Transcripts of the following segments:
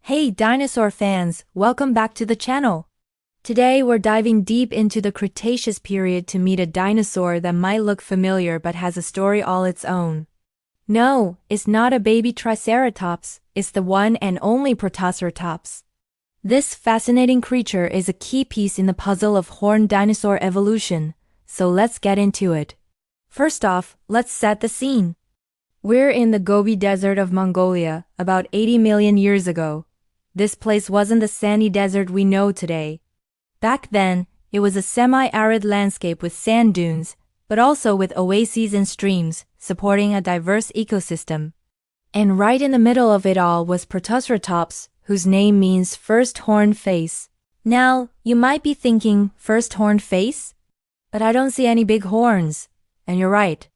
Hey dinosaur fans, welcome back to the channel. Today we're diving deep into the Cretaceous period to meet a dinosaur that might look familiar but has a story all its own. No, it's not a baby Triceratops, it's the one and only Protoceratops. This fascinating creature is a key piece in the puzzle of horned dinosaur evolution, so let's get into it. First off, let's set the scene. We're in the Gobi Desert of Mongolia, about 80 million years ago. This place wasn't the sandy desert we know today. Back then, it was a semi-arid landscape with sand dunes, but also with oases and streams, supporting a diverse ecosystem. And right in the middle of it all was Protoceratops, whose name means first horned face. Now, you might be thinking, first horned face? But I don't see any big horns. And you're right.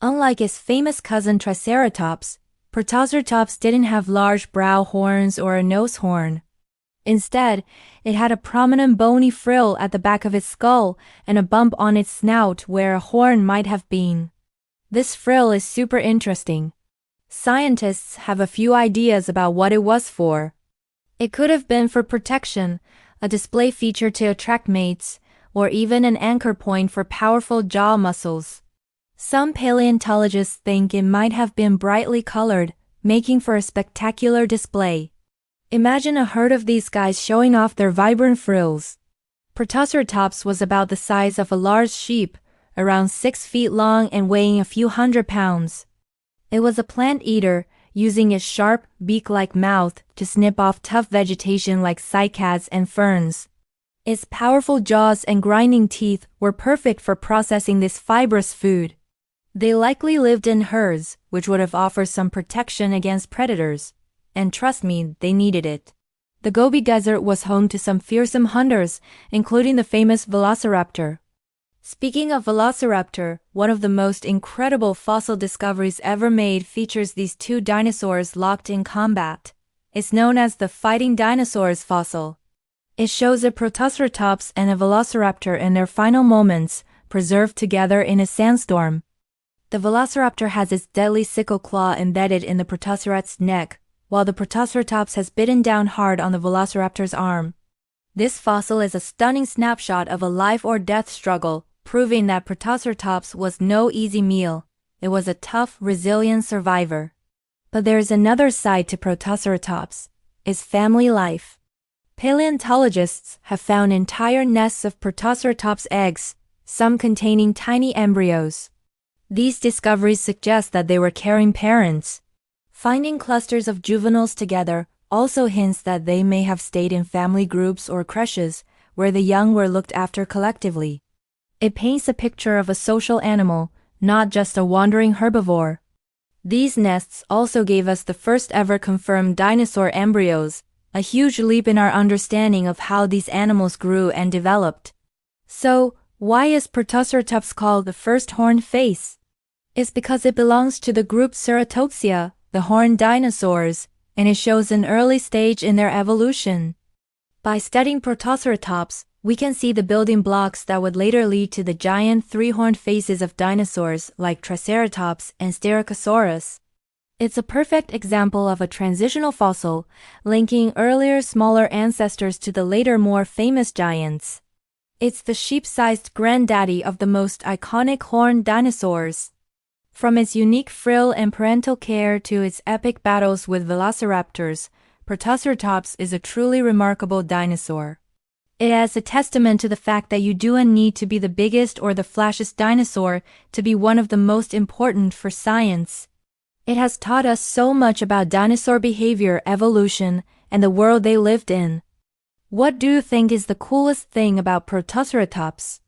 Unlike its famous cousin Triceratops, Protoceratops didn't have large brow horns or a nose horn. Instead, it had a prominent bony frill at the back of its skull and a bump on its snout where a horn might have been. This frill is super interesting. Scientists have a few ideas about what it was for. It could have been for protection, a display feature to attract mates, or even an anchor point for powerful jaw muscles. Some paleontologists think it might have been brightly colored, making for a spectacular display. Imagine a herd of these guys showing off their vibrant frills. Protoceratops was about the size of a large sheep, around 6 feet long and weighing a few hundred pounds. It was a plant eater, using its sharp, beak-like mouth to snip off tough vegetation like cycads and ferns. Its powerful jaws and grinding teeth were perfect for processing this fibrous food. They likely lived in herds, which would have offered some protection against predators. And trust me, they needed it. The Gobi Desert was home to some fearsome hunters, including the famous Velociraptor. Speaking of Velociraptor, one of the most incredible fossil discoveries ever made features these two dinosaurs locked in combat. It's known as the Fighting Dinosaurs fossil. It shows a Protoceratops and a Velociraptor in their final moments, preserved together in a sandstorm. The Velociraptor has its deadly sickle claw embedded in the Protocerat's neck, while the Protoceratops has bitten down hard on the Velociraptor's arm. This fossil is a stunning snapshot of a life-or-death struggle, proving that Protoceratops was no easy meal. It was a tough, resilient survivor. But there's another side to Protoceratops: its family life. Paleontologists have found entire nests of Protoceratops eggs, some containing tiny embryos. These discoveries suggest that they were caring parents. Finding clusters of juveniles together also hints that they may have stayed in family groups or creches, where the young were looked after collectively. It paints a picture of a social animal, not just a wandering herbivore. These nests also gave us the first ever confirmed dinosaur embryos, a huge leap in our understanding of how these animals grew and developed. So, why is Protoceratops called the first horned face? It's because it belongs to the group Ceratopsia, the horned dinosaurs, and it shows an early stage in their evolution. By studying Protoceratops, we can see the building blocks that would later lead to the giant three-horned faces of dinosaurs like Triceratops and Styracosaurus. It's a perfect example of a transitional fossil, linking earlier smaller ancestors to the later more famous giants. It's the sheep-sized granddaddy of the most iconic horned dinosaurs. From its unique frill and parental care to its epic battles with velociraptors, Protoceratops is a truly remarkable dinosaur. It is a testament to the fact that you don't need to be the biggest or the flashiest dinosaur to be one of the most important for science. It has taught us so much about dinosaur behavior, evolution, and the world they lived in. What do you think is the coolest thing about Protoceratops?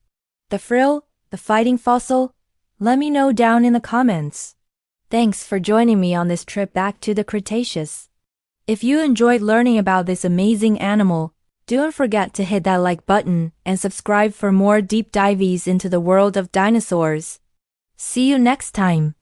The frill? The fighting fossil? Let me know down in the comments. Thanks for joining me on this trip back to the Cretaceous. If you enjoyed learning about this amazing animal, don't forget to hit that like button and subscribe for more deep dives into the world of dinosaurs. See you next time.